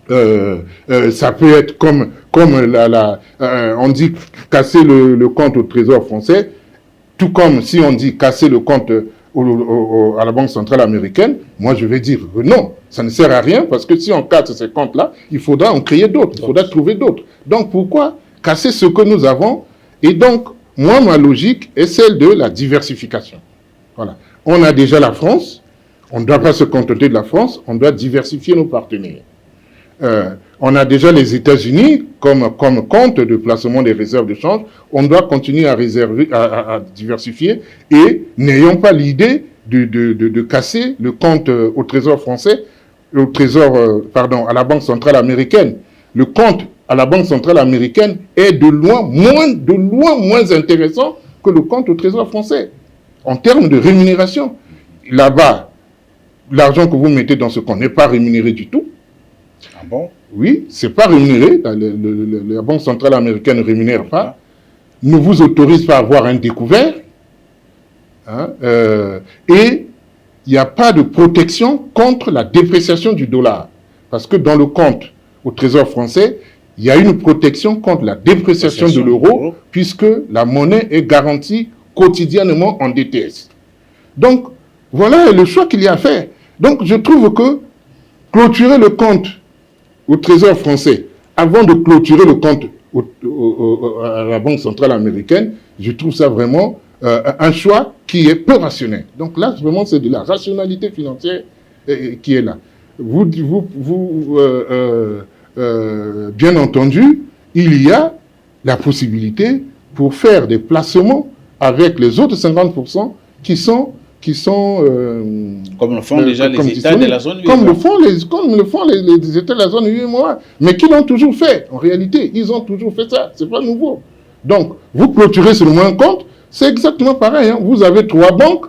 Ça peut être comme on dit casser le compte au Trésor français, tout comme si on dit casser le compte à la Banque centrale américaine. Moi, je vais dire que non, ça ne sert à rien parce que si on casse ces comptes-là, il faudra en créer d'autres, il faudra trouver d'autres. Donc, pourquoi casser ce que nous avons? Et donc, moi, ma logique est celle de la diversification. Voilà. On a déjà la France, on ne doit pas se contenter de la France, on doit diversifier nos partenaires. On a déjà les États-Unis comme compte de placement des réserves de change, on doit continuer à diversifier et n'ayons pas l'idée de casser le compte au Trésor français, à la Banque centrale américaine. Le compte à la Banque centrale américaine est de loin moins intéressant que le compte au Trésor français. En termes de rémunération, là-bas, l'argent que vous mettez dans ce compte n'est pas rémunéré du tout. Ah bon? Oui, c'est pas rémunéré. La Banque centrale américaine ne rémunère pas. Ne vous autorise pas à avoir un découvert. Hein, et il n'y a pas de protection contre la dépréciation du dollar. Parce que dans le compte au Trésor français, il y a une protection contre la dépréciation de l'euro, puisque la monnaie est garantie quotidiennement en DTS. Donc, voilà le choix qu'il y a à faire. Donc, je trouve que clôturer le compte au Trésor français avant de clôturer le compte à la Banque centrale américaine, je trouve ça vraiment un choix qui est peu rationnel. Donc là, vraiment, c'est de la rationalité financière qui est là. Bien entendu, il y a la possibilité pour faire des placements avec les autres 50% qui sont comme le font déjà les États de la zone UEMOA. Comme le font les États de la zone UEMOA, mais qui l'ont toujours fait. En réalité, ils ont toujours fait ça. C'est pas nouveau. Donc, vous clôturez seulement un compte, c'est exactement pareil. Hein. Vous avez 3 banques.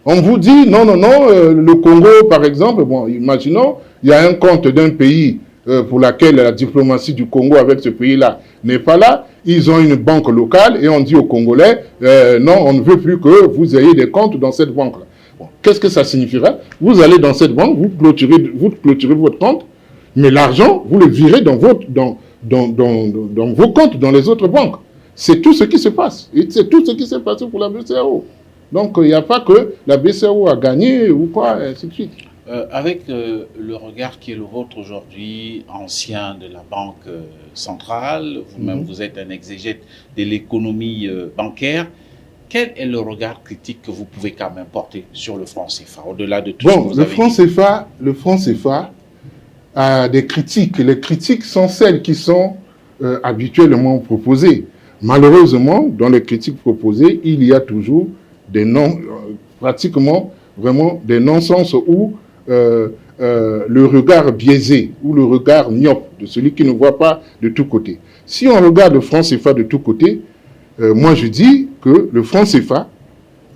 On vous dit, non, le Congo, par exemple, bon, imaginons, il y a un compte d'un pays pour laquelle la diplomatie du Congo avec ce pays-là n'est pas là. Ils ont une banque locale et on dit aux Congolais, non, on ne veut plus que vous ayez des comptes dans cette banque-là. Bon, qu'est-ce que ça signifiera? Vous allez dans cette banque, vous clôturez votre compte, mais l'argent, vous le virez dans vos comptes, dans les autres banques. C'est tout ce qui se passe. Et c'est tout ce qui s'est passé pour la BCEAO. Donc, il n'y a pas que la BCEAO a gagné ou quoi, et ainsi de suite. Avec le regard qui est le vôtre aujourd'hui, ancien de la Banque centrale, vous-même vous êtes un exégète de l'économie bancaire, quel est le regard critique que vous pouvez quand même porter sur le franc CFA, au-delà de tout ce que vous avez dit? Le franc CFA a des critiques. Les critiques sont celles qui sont habituellement proposées. Malheureusement, dans les critiques proposées, il y a toujours pratiquement vraiment des non-sens ou le regard biaisé ou le regard myope de celui qui ne voit pas de tous côtés. Si on regarde le franc CFA de tous côtés, moi je dis que le franc CFA,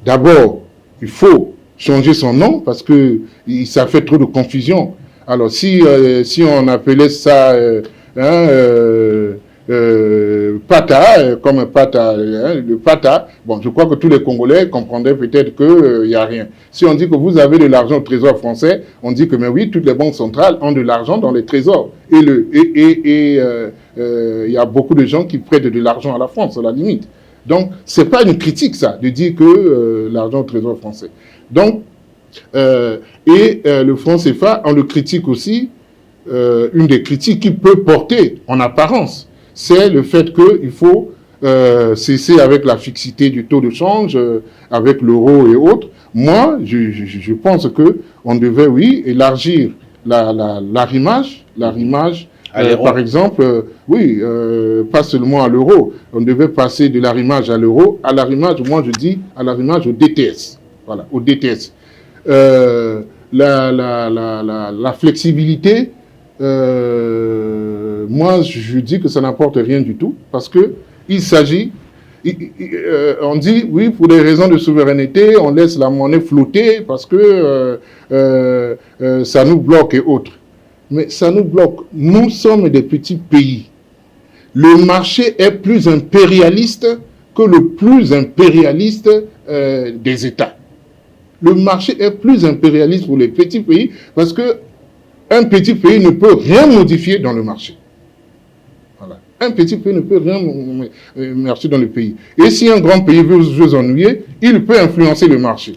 d'abord, il faut changer son nom parce que ça fait trop de confusion. Alors si on appelait ça pata, comme un pata, le pata. Bon, je crois que tous les Congolais comprendraient peut-être qu'il n'y a rien. Si on dit que vous avez de l'argent au trésor français, on dit que, mais oui, toutes les banques centrales ont de l'argent dans les trésors. Et il y a beaucoup de gens qui prêtent de l'argent à la France, à la limite. Donc, ce n'est pas une critique, ça, de dire que l'argent au trésor français. Donc, le franc CFA, on le critique aussi. Une des critiques qu'il peut porter en apparence, c'est le fait qu'il faut cesser avec la fixité du taux de change, avec l'euro et autres. Moi, je pense qu'on devait, oui, élargir l'arrimage, par exemple, oui, pas seulement à l'euro. On devait passer de l'arrimage à l'euro, à l'arrimage, moi je dis, à l'arrimage au DTS. Voilà, au DTS. La flexibilité, moi, je dis que ça n'apporte rien du tout, parce que il s'agit, on dit, oui, pour des raisons de souveraineté, on laisse la monnaie flotter, parce que ça nous bloque et autres. Mais ça nous bloque. Nous sommes des petits pays. Le marché est plus impérialiste que le plus impérialiste des États. Le marché est plus impérialiste pour les petits pays, parce que un petit pays ne peut rien modifier dans le marché. Voilà. Un petit pays ne peut rien marcher dans le pays. Et si un grand pays veut s'ennuyer, il peut influencer le marché.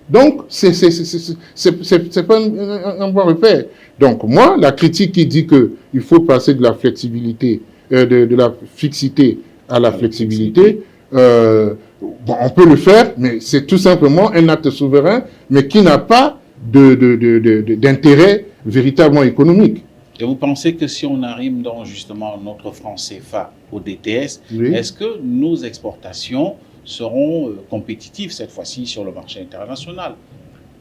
Donc, c'est pas un bon repère. Donc, moi, la critique qui dit qu'il faut passer de la flexibilité, de la fixité à la flexibilité, bon, on peut le faire, mais c'est tout simplement un acte souverain, mais qui n'a pas d'intérêt véritablement économique. Et vous pensez que si on arrive dans justement notre franc CFA au DTS, oui, est-ce que nos exportations seront compétitives cette fois-ci sur le marché international?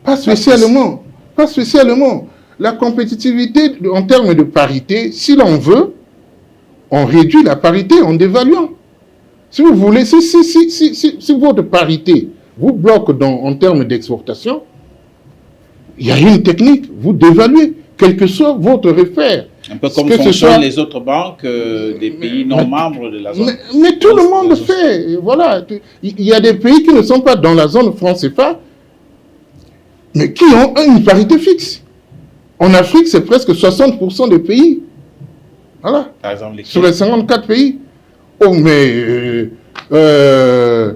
Pas spécialement. Pas spécialement. La compétitivité en termes de parité, si l'on veut, on réduit la parité en dévaluant. Si vous voulez, si votre parité vous bloque en termes d'exportation, il y a une technique, vous dévaluez, quel que soit votre repère. Un peu comme fonctionnent les autres banques des pays non membres de la zone. Mais tout le monde le fait. Voilà. Il y a des pays qui ne sont pas dans la zone franc CFA, mais qui ont une parité fixe. En Afrique, c'est presque 60% des pays. Voilà. Par exemple, sur les 54 pays. Oh, mais quand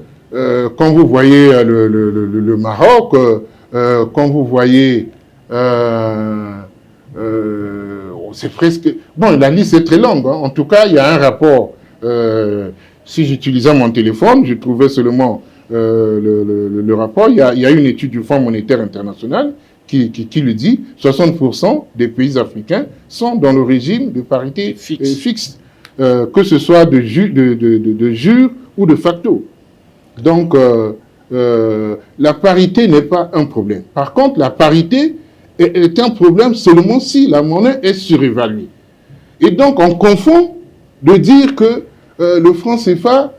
vous voyez le Maroc, quand vous voyez, c'est presque... Bon, la liste est très longue. Hein. En tout cas, il y a un rapport. Si j'utilisais mon téléphone, je trouvais seulement le rapport. Il y a une étude du Fonds monétaire international qui le dit. 60% des pays africains sont dans le régime de parité fixe. Que ce soit de jure ou de facto. Donc, la parité n'est pas un problème. Par contre, la parité est un problème seulement si la monnaie est surévaluée. Et donc, on confond de dire que le franc CFA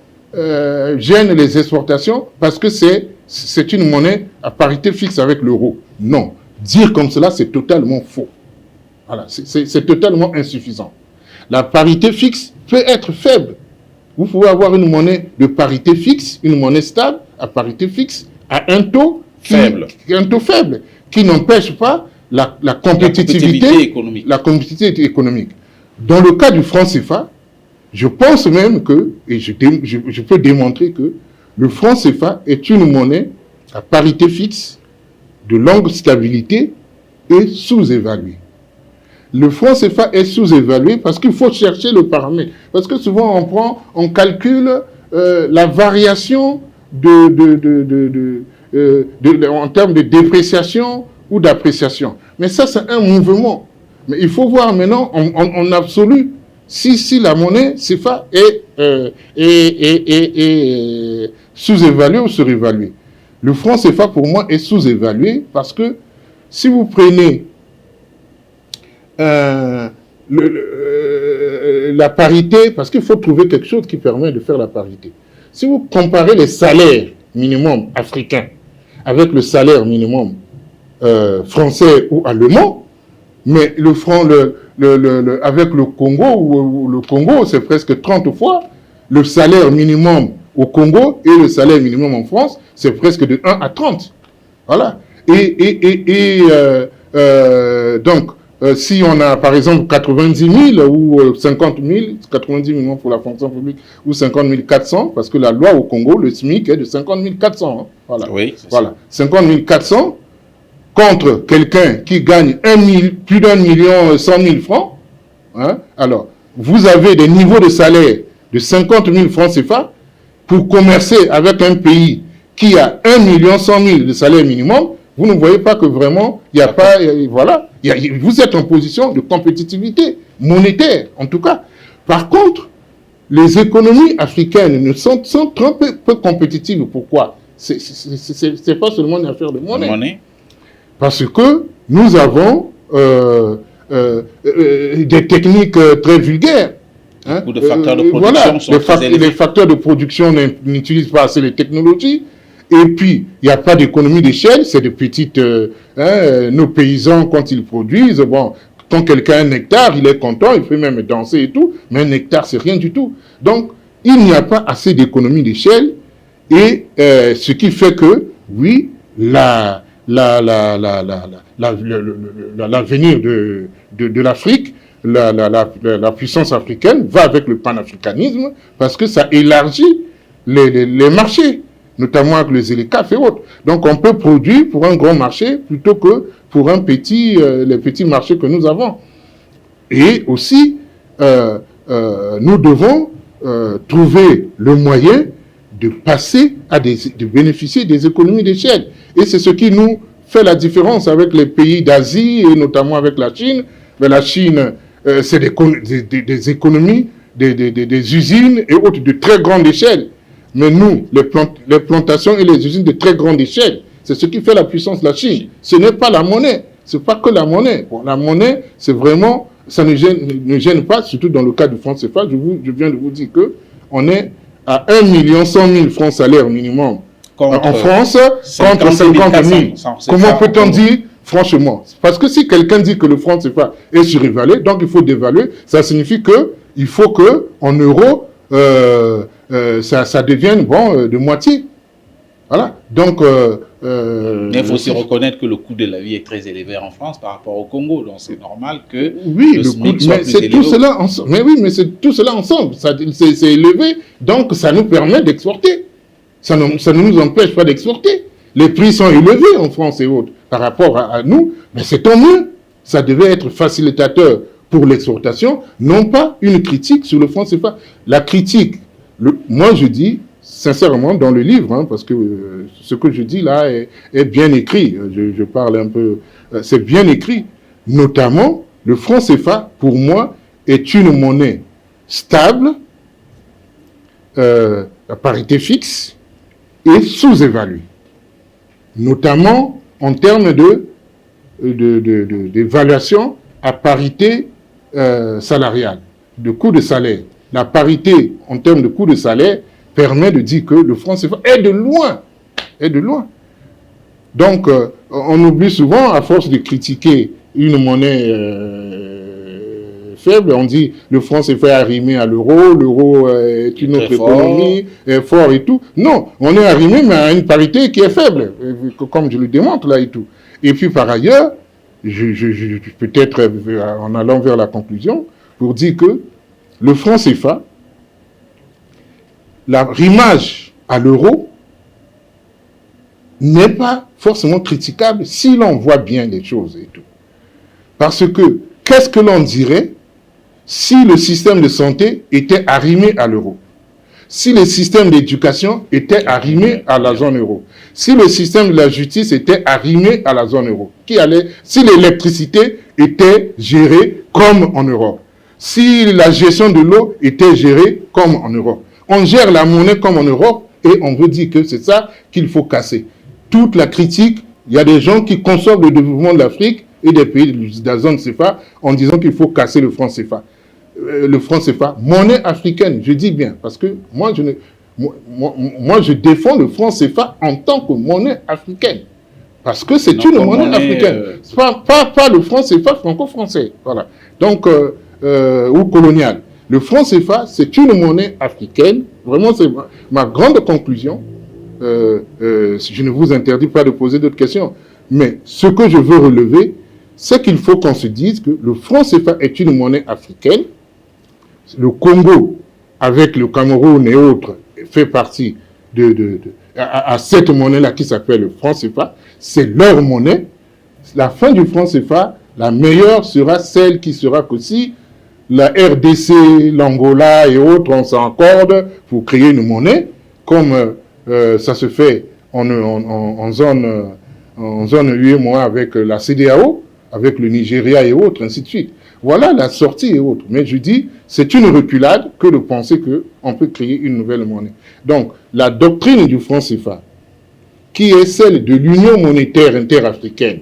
gêne les exportations parce que c'est une monnaie à parité fixe avec l'euro. Non. Dire comme cela, c'est totalement faux. Voilà, c'est totalement insuffisant. La parité fixe peut être faible. Vous pouvez avoir une monnaie de parité fixe, une monnaie stable, à parité fixe, à un taux faible, qui n'empêche pas la compétitivité économique. Dans le cas du franc CFA, je pense même que, et je peux démontrer que le franc CFA est une monnaie à parité fixe, de longue stabilité et sous-évaluée. Le franc CFA est sous-évalué parce qu'il faut chercher le paramètre. Parce que souvent, on calcule la variation en termes de dépréciation ou d'appréciation. Mais ça, c'est un mouvement. Mais il faut voir maintenant, en absolu, si la monnaie CFA est sous-évaluée ou surévaluée. Le franc CFA, pour moi, est sous-évalué parce que si vous prenez la parité, parce qu'il faut trouver quelque chose qui permet de faire la parité. Si vous comparez les salaires minimum africains avec le salaire minimum français ou allemand, mais le franc, avec le Congo, ou le Congo, c'est presque 30 fois le salaire minimum au Congo et le salaire minimum en France, c'est presque de 1 à 30. Voilà. Donc, si on a par exemple 90 000 ou 50 000, 90 millions pour la fonction publique ou 50 400, parce que la loi au Congo, le SMIC est de 50 400. Hein. Voilà. Oui, voilà. 50 400 contre quelqu'un qui gagne plus d'1 million 100 000 francs. Hein. Alors, vous avez des niveaux de salaire de 50 000 francs CFA pour commercer avec un pays qui a 1 million 100 000 de salaire minimum. Vous ne voyez pas que vraiment, il n'y a pas... Voilà, vous êtes en position de compétitivité monétaire, en tout cas. Par contre, les économies africaines sont trop peu compétitives. Pourquoi? C'est pas seulement une affaire de monnaie. Parce que nous avons des techniques très vulgaires. Hein? Ou de facteurs de production voilà, sont très élevés. Les facteurs de production n'utilisent pas assez les technologies. Et puis, il n'y a pas d'économie d'échelle, c'est des petites... nos paysans, quand ils produisent, bon, quand quelqu'un a un hectare, il est content, il peut même danser et tout, mais un hectare, c'est rien du tout. Donc, il n'y a pas assez d'économie d'échelle, et ce qui fait que, oui, l'avenir de l'Afrique, la puissance africaine va avec le panafricanisme, parce que ça élargit les marchés, notamment avec les ZLECAf et autres. Donc, on peut produire pour un grand marché plutôt que pour les petits marchés que nous avons. Et aussi, nous devons trouver le moyen de passer de bénéficier des économies d'échelle. Et c'est ce qui nous fait la différence avec les pays d'Asie et notamment avec la Chine. Mais la Chine, c'est des économies, des usines et autres de très grande échelle. Mais nous, les plantations et les usines de très grande échelle, c'est ce qui fait la puissance de la Chine. Ce n'est pas la monnaie. Ce n'est pas que la monnaie. Bon, la monnaie, c'est vraiment... Ça ne gêne pas, surtout dans le cas du franc CFA. Je viens de vous dire qu'on est à 1 100 000 francs salaire minimum en France contre 50 000. Comment peut-on dire, franchement? Parce que si quelqu'un dit que le franc CFA est surévalué, donc il faut dévaluer, ça signifie qu'il faut qu'en euros, ça devienne de moitié. Voilà. Donc, mais il faut aussi reconnaître que le coût de la vie est très élevé en France par rapport au Congo. Donc, c'est normal que le SMIC soit plus élevé. Mais oui, mais c'est tout cela ensemble. C'est élevé, donc ça nous permet d'exporter. Ça ne nous empêche pas d'exporter. Les prix sont élevés en France et autres par rapport à nous, mais c'est tant mieux. Ça devait être facilitateur pour l'exportation, non pas une critique sur le franc CFA. La critique, moi je dis, sincèrement, dans le livre, hein, parce que ce que je dis là est bien écrit, je parle un peu, c'est bien écrit, notamment le franc CFA, pour moi, est une monnaie stable, à parité fixe et sous-évaluée, notamment en termes d'évaluation à parité salariale, de coût de salaire. La parité en termes de coût de salaire permet de dire que le franc CFA est de loin. Donc, on oublie souvent, à force de critiquer une monnaie faible, on dit le franc CFA est arrimé à l'euro est une autre économie, est fort et tout. Non, on est arrimé, mais à une parité qui est faible, comme je le démontre là et tout. Et puis, par ailleurs, peut-être en allant vers la conclusion, pour dire que le franc CFA, l'arrimage à l'euro n'est pas forcément critiquable si l'on voit bien les choses et tout. Parce que, qu'est-ce que l'on dirait si le système de santé était arrimé à l'euro? Si le système d'éducation était arrimé à la zone euro? Si le système de la justice était arrimé à la zone euro? Si l'électricité était gérée comme en Europe? Si la gestion de l'eau était gérée comme en Europe? On gère la monnaie comme en Europe et on veut dire que c'est ça qu'il faut casser. Toute la critique, il y a des gens qui conçoivent le développement de l'Afrique et des pays de la zone CFA en disant qu'il faut casser le franc CFA. Le franc CFA, monnaie africaine, je dis bien, parce que moi je défends le franc CFA en tant que monnaie africaine. Parce que c'est une monnaie africaine. Pas le franc CFA franco-français. Voilà. Donc, ou colonial. Le franc CFA, c'est une monnaie africaine. Vraiment, c'est ma grande conclusion. Je ne vous interdis pas de poser d'autres questions. Mais ce que je veux relever, c'est qu'il faut qu'on se dise que le franc CFA est une monnaie africaine. Le Congo, avec le Cameroun et autres, fait partie à cette monnaie-là qui s'appelle le franc CFA. C'est leur monnaie. La fin du franc CFA, la meilleure sera celle qui sera qu'aussi la RDC, l'Angola et autres, on s'accorde pour créer une monnaie, comme ça se fait en zone UEMOA avec la CEDEAO, avec le Nigeria et autres, ainsi de suite. Voilà la sortie et autres. Mais je dis, c'est une reculade que de penser qu'on peut créer une nouvelle monnaie. Donc, la doctrine du franc CFA, qui est celle de l'Union monétaire interafricaine,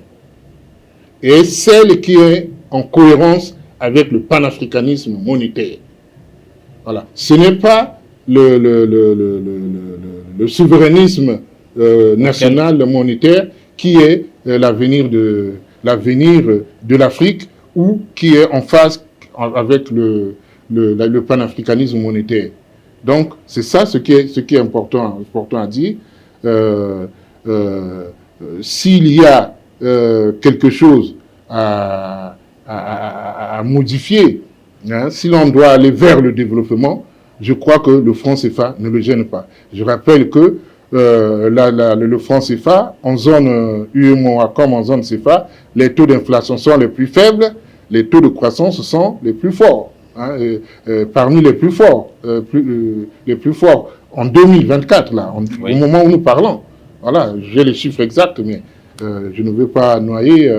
est celle qui est en cohérence avec le panafricanisme monétaire. Voilà. Ce n'est pas le souverainisme national monétaire qui est l'avenir de l'Afrique ou qui est en phase avec le panafricanisme monétaire. Donc, c'est ça ce qui est important à dire. S'il y a quelque chose à modifier, hein, si l'on doit aller vers le développement, je crois que le franc CFA ne le gêne pas. Je rappelle que le franc CFA, en zone UEMOA comme en zone CFA, les taux d'inflation sont les plus faibles, les taux de croissance sont les plus forts, hein, parmi les plus forts, en 2024, là, oui. Au moment où nous parlons. Voilà, j'ai les chiffres exacts, mais je ne veux pas noyer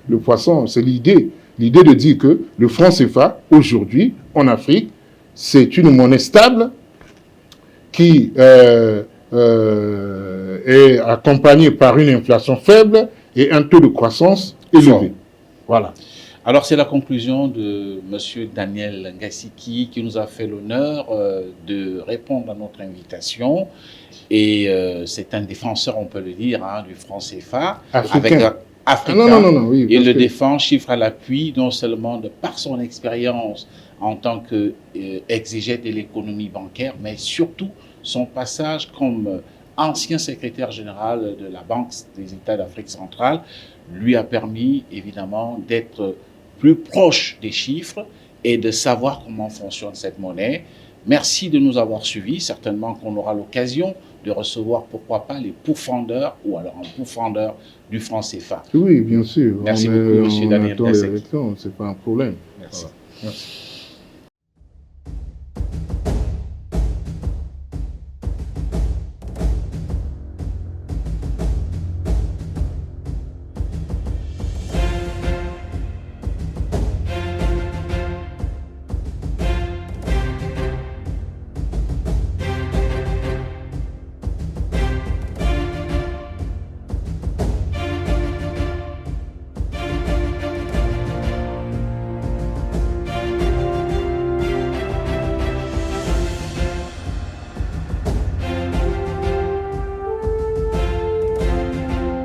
le poisson. C'est l'idée de dire que le franc CFA, aujourd'hui, en Afrique, c'est une monnaie stable qui est accompagnée par une inflation faible et un taux de croissance élevé. Voilà. Alors, c'est la conclusion de M. Daniel Ngasiki qui nous a fait l'honneur de répondre à notre invitation. Et c'est un défenseur, on peut le dire, hein, du franc CFA. Africain. Africain. Non, oui, il le défend, chiffre à l'appui, non seulement par son expérience en tant qu'exégète de l'économie bancaire, mais surtout son passage comme ancien secrétaire général de la Banque des États d'Afrique centrale lui a permis évidemment d'être plus proche des chiffres et de savoir comment fonctionne cette monnaie. Merci de nous avoir suivis. Certainement qu'on aura l'occasion de recevoir, pourquoi pas, les pourfendeurs ou alors un pourfendeur du franc CFA. Oui, bien sûr. Merci beaucoup, M. Daniel Ngasiki. C'est pas un problème. Merci. Voilà. Merci.